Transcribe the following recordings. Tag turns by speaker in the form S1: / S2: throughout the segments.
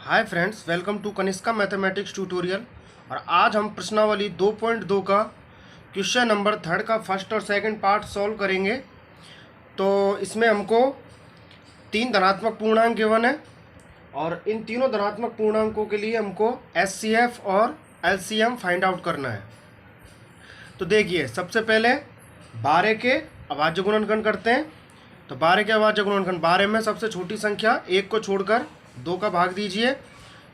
S1: Hi friends, welcome to Kanishka mathematics tutorial. और आज हम प्रश्नावली 2.2 का क्वेश्चन नंबर थर्ड का फर्स्ट और सेकंड पार्ट सॉल्व करेंगे। तो इसमें हमको 3 धनात्मक पूर्णांक गिवन है और इन तीनों धनात्मक पूर्णांकों के लिए हमको एचसीएफ और एलसीएम फाइंड आउट करना है। तो देखिए, सबसे पहले 12 के अभाज्य गुणनखंड करते हैं। तो 12 के अभाज्य गुणनखंड, 12 में सबसे छोटी संख्या 1 को छोड़कर 2 का भाग दीजिए।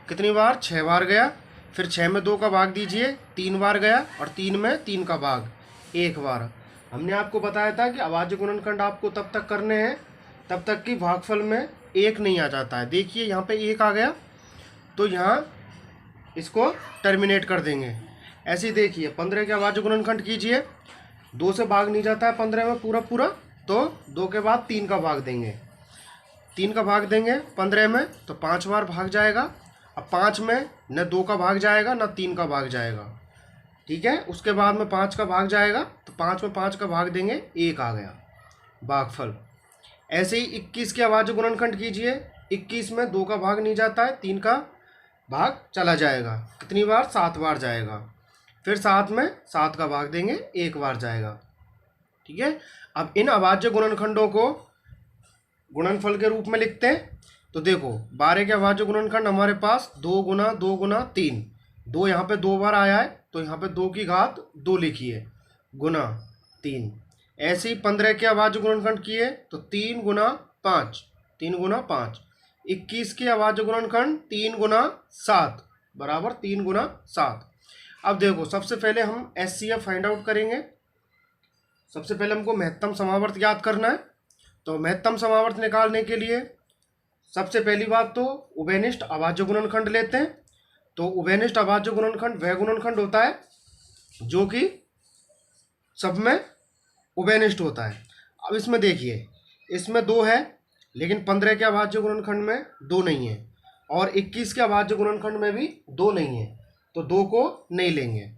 S1: कितनी बार? 6 बार गया। फिर 6 में 2 का भाग दीजिए, 3 बार गया। और 3 में 3 का भाग 1 बार। हमने आपको बताया था कि अभाज्य गुणनखंड आपको तब तक करने हैं तब तक कि भागफल में 1 नहीं आ जाता है। देखिए यहाँ पे 1 आ गया तो यहाँ इसको टर्मिनेट कर देंगे। ऐसे ही देखिए 15 के अभाज्य गुणनखंड कीजिए। 2 से भाग नहीं जाता है 15 में पूरा पूरा, तो 2 के बाद 3 का भाग देंगे। 3 का भाग देंगे 15 में तो 5 बार भाग जाएगा। अब 5 में न 2 का भाग जाएगा न 3 का भाग जाएगा, ठीक है। उसके बाद में 5 का भाग जाएगा तो 5 में 5 का भाग देंगे, 1 आ गया भागफल। ऐसे ही 21 के अभाज्य गुणनखंड कीजिए। 21 में 2 का भाग नहीं जाता है, 3 का भाग चला जाएगा। कितनी बार? 7 बार जाएगा। फिर 7 में 7 का भाग देंगे, 1 बार जाएगा, ठीक है। अब इन अभाज्य गुणनखंडों को गुणनफल के रूप में लिखते हैं। तो देखो 12 के अभाज्य गुणनखंड हमारे पास 2 गुना 2 गुना 3। 2 यहाँ पे 2 बार आया है तो यहाँ पे 2 की घात 2 लिखिए, गुना 3। ऐसे ही 15 के अभाज्य गुणनखंड किए तो 3 गुना 5, 3 गुना 5। 21 के अभाज्य गुणनखंड 3 गुना 7 बराबर 3 गुना 7। अब देखो सबसे पहले हम एचसीएफ फाइंड आउट करेंगे। सबसे पहले हमको महत्तम समावर्त याद करना है। तो महत्तम समावर्त निकालने के लिए सबसे पहली बात तो उभयनिष्ठ अभाज्य गुणनखंड लेते हैं। तो उभयनिष्ठ अभाज्य गुणनखंड वह गुणनखंड होता है जो कि सब में उभयनिष्ठ होता है। अब इसमें देखिए, इसमें 2 है लेकिन 15 के अभाज्य गुणनखंड में 2 नहीं है और 21 के अभाज्य गुणनखंड में भी 2 नहीं है, तो 2 को नहीं लेंगे।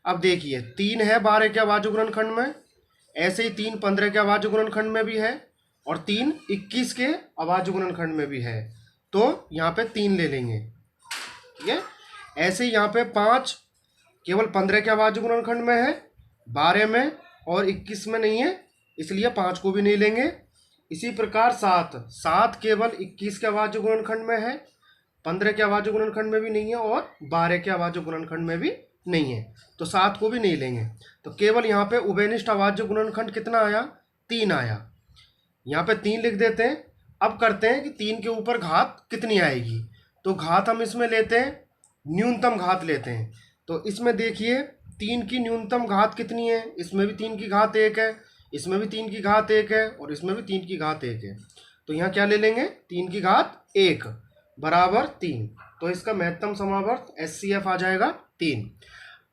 S1: अब देखिए 3 है 12 के अभाज्य गुणनखंड में, ऐसे ही 3 15 के अभाज्य गुणनखंड में भी है और 3 21 के अभाज्य गुणनखंड में भी है, तो यहाँ पे 3 ले लेंगे, ठीक है। ऐसे ही यहाँ पे 5 केवल 15 के अभाज्य गुणनखंड में है, 12 में और 21 में नहीं है, इसलिए 5 को भी नहीं लेंगे। इसी प्रकार 7 केवल 21 के अभाज्य गुणनखंड में है, 15 के अभाज्य गुणनखंड में भी नहीं है और 12 के अभाज्य गुणनखंड में भी नहीं है, तो 7 को भी नहीं लेंगे। तो केवल यहाँ पे उभयनिष्ठ अभाज्य गुणनखंड कितना आया? 3 आया। यहाँ पे 3 लिख देते हैं। अब करते हैं कि 3 के ऊपर घात कितनी आएगी। तो घात हम इसमें लेते हैं, न्यूनतम घात लेते हैं। तो इसमें देखिए 3 की न्यूनतम घात कितनी है? इसमें भी 3 की घात 1 है, इसमें भी 3 की घात 1 है और इसमें भी 3 की घात 1 है। तो यहाँ क्या ले लेंगे? 3 की घात 1 बराबर 3। तो इसका महत्तम समावर्त एचसीएफ आ जाएगा 3।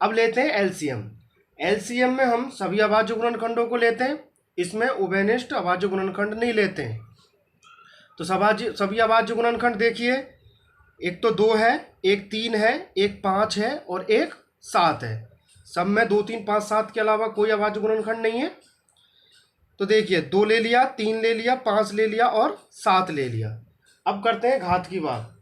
S1: अब लेते हैं एलसीएम। एलसीएम में हम सभी अभाज्य गुणनखंडों को लेते हैं, इसमें उभयनिष्ठ अभाज्य गुणनखंड नहीं लेते हैं। तो सभी अभाज्य गुणनखंड देखिए, एक तो 2 है, एक 3 है, एक 5 है और एक 7 है। सब में 2 3 5 7 के अलावा कोई अभाज्य गुणनखंड नहीं है। तो देखिए 2 ले लिया, 3 ले लिया, 5 ले लिया और 7 ले लिया। अब करते हैं घात की बात।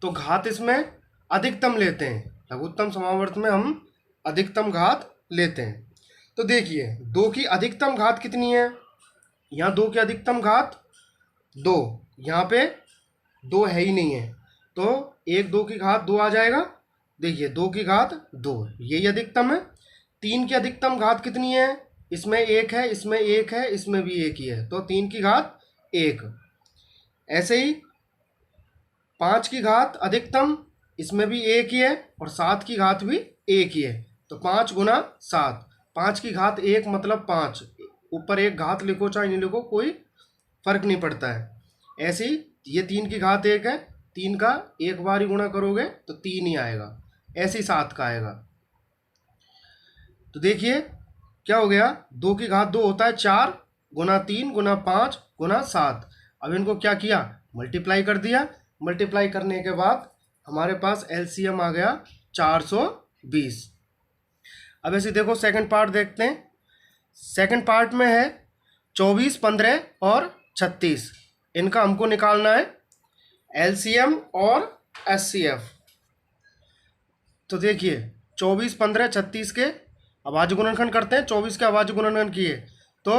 S1: तो घात इसमें अधिकतम लेते हैं, लघुत्तम समावर्त में हम अधिकतम घात लेते हैं। तो देखिए 2 की अधिकतम घात कितनी है? यहाँ 2 की अधिकतम घात 2, यहाँ पे 2 है ही नहीं है, तो 1 2 की घात 2 आ जाएगा। देखिए 2 की घात 2, यही अधिकतम है। 3 की अधिकतम घात कितनी है? इसमें 1 है, इसमें 1 है, इसमें भी 1 ही है, तो 3 की घात 1। ऐसे ही 5 की घात अधिकतम, इसमें भी 1 ही है और 7 की घात भी 1 ही है, तो 5 गुना 7। 5 की घात 1 मतलब 5, ऊपर एक घात लिखो चाहे नहीं लिखो कोई फर्क नहीं पड़ता है। ऐसे ही ये 3 की घात 1 है, 3 का एक बार ही गुणा करोगे तो 3 ही आएगा। ऐसे ही 7 का आएगा। तो देखिए क्या हो गया, 2 की घात 2 होता है 4 गुना 3 गुना 5 गुना 7। अब इनको क्या किया? मल्टीप्लाई कर दिया। मल्टीप्लाई करने के बाद हमारे पास एलसीएम आ गया 420। अब ऐसे देखो सेकंड पार्ट देखते हैं। सेकंड पार्ट में है 24 15 और 36, इनका हमको निकालना है एलसीएम और HCF। तो देखिए 24, 15, 36 के अभाज्य गुणनखंड करते हैं। 24 के अभाज्य गुणनखंड किए तो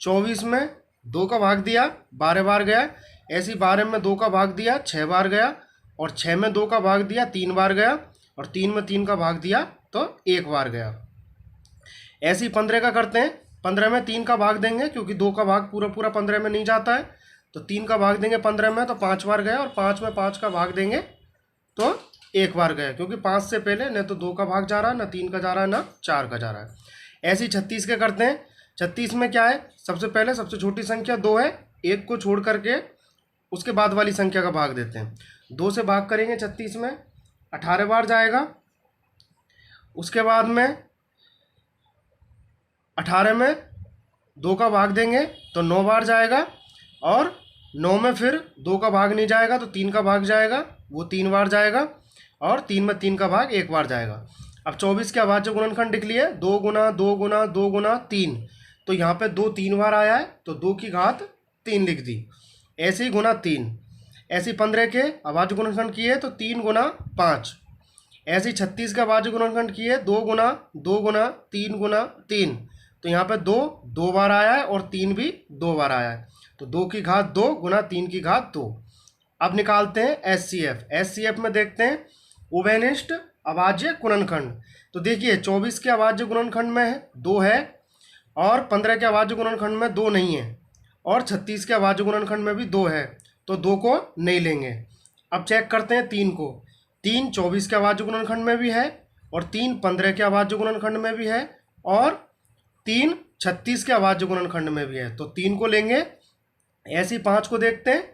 S1: 24 में 2 का भाग दिया 12 बार गया, ऐसी 12 में 2 का भाग दिया 6 बार गया, और 6 में 2 का भाग दिया 3 बार गया, और 3 में 3 का भाग दिया तो 1 बार गया। ऐसे ही 15 का करते हैं। 15 में 3 का भाग देंगे क्योंकि 2 का भाग पूरा पूरा 15 में नहीं जाता है, तो 3 का भाग देंगे 15 में तो 5 बार गया, और 5 में 5 का भाग देंगे तो 1 बार गया, क्योंकि 5 से पहले न तो 2 का भाग जा रहा है, न 3 का जा रहा है, न 4 का जा रहा है। ऐसे ही 36 के करते हैं। 36 में क्या है, सबसे पहले सबसे छोटी संख्या 2 है, 1 को छोड़ करके उसके बाद वाली संख्या का भाग देते हैं। 2 से भाग करेंगे 36 में 18 बार जाएगा। उसके बाद में 18 में 2 का भाग देंगे तो 9 बार जाएगा, और 9 में फिर 2 का भाग नहीं जाएगा तो 3 का भाग जाएगा, वो 3 बार जाएगा, और 3 में 3 का भाग 1 बार जाएगा। अब 24 के अभाज्य गुणनखंड लिख लिए 2 गुना 2 गुना 2 गुना 3, तो यहाँ पे 2 3 बार आया है तो 2 की घात 3 लिख दी, ऐसे ही गुना 3। ऐसे ही 15 के अभाज्य गुणनखंड किए तो 3 गुना 5। ऐसे ही 36 का अभाज्य गुणनखंड किए 2 गुना 2 गुना 3 गुना 3, तो यहाँ पे 2 2 बार आया है और 3 भी 2 बार आया है, तो 2 की घात 2 गुना 3 की घात 2। अब निकालते हैं HCF। HCF में देखते हैं उभयनिष्ठ अभाज्य गुणनखंड। तो देखिए 24 के अभाज्य गुणनखंड में 2 है, और 15 के अभाज्य गुणनखंड में 2 नहीं है, और 36 के अभाज्य गुणनखंड में भी 2 है, तो 2 को नहीं लेंगे। अब चेक करते हैं 3 को। 3 24 के अभाज्य गुणनखंड में भी है, और 3 15 के अभाज्य गुणनखंड में भी है, और 3 36 के अभाज्य गुणनखंड में भी है, तो 3 को लेंगे। ऐसे ही 5 को देखते हैं।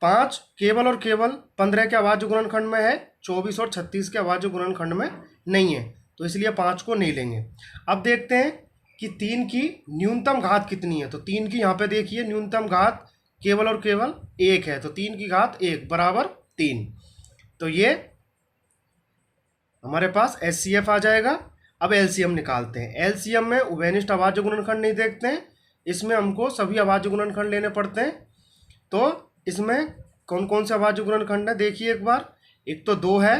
S1: 5 केवल और केवल 15 के अभाज्य गुणनखंड में है, 24 और 36 के अभाज्य गुणनखंड में नहीं है, तो इसलिए 5 को नहीं लेंगे। अब देखते हैं कि 3 की न्यूनतम घात कितनी है। तो 3 की यहाँ पे देखिए न्यूनतम घात केवल और केवल 1 है, तो 3 की घात 1 बराबर 3। तो ये हमारे पास HCF आ जाएगा। अब LCM निकालते हैं। LCM में उभयनिष्ठ अभाज्य गुणनखंड नहीं देखते हैं, इसमें हमको सभी अभाज्य गुणनखंड लेने पड़ते हैं। तो इसमें कौन कौन से अभाज्य गुणनखंड है देखिए एक बार। एक तो 2 है,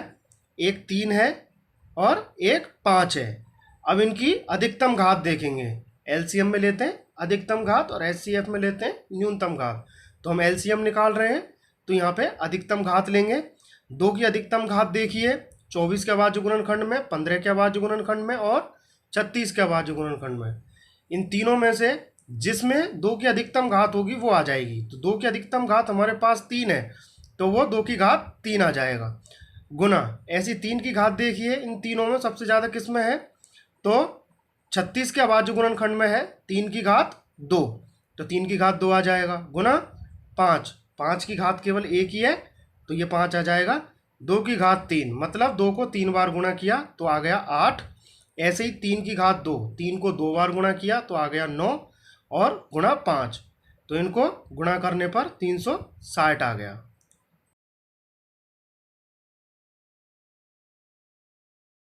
S1: एक 3 है, और एक 5 है। अब इनकी अधिकतम घात देखेंगे। LCM में लेते हैं अधिकतम घात, और HCF में लेते हैं न्यूनतम घात। तो हम LCM निकाल रहे हैं, तो यहाँ पे अधिकतम घात लेंगे। 2 की अधिकतम घात देखिए 24 के अभाज्य गुणनखंड में, 15 के अभाज्य गुणनखंड में, और 36 के अभाज्य गुणनखंड में। इन तीनों में से जिसमें 2 की अधिकतम घात होगी वो आ जाएगी। तो 2 की अधिकतम घात हमारे पास 3 है, तो वो 2 की घात 3 आ जाएगा, गुना ऐसी 3 की घात देखिए इन तीनों में सबसे ज़्यादा किस में है, तो 36 के अभाज्य गुणनखंड में है 3 की घात 2, तो 3 की घात 2 आ जाएगा, गुना 5। 5 की घात केवल 1 ही है, तो ये 5 आ जाएगा। 2 की घात 3, मतलब 2 को 3 बार गुणा किया तो आ गया 8। ऐसे ही 3 की घात 2, 3 को 2 बार गुणा किया तो आ गया 9, और गुणा 5, तो इनको गुणा करने पर 360 आ गया।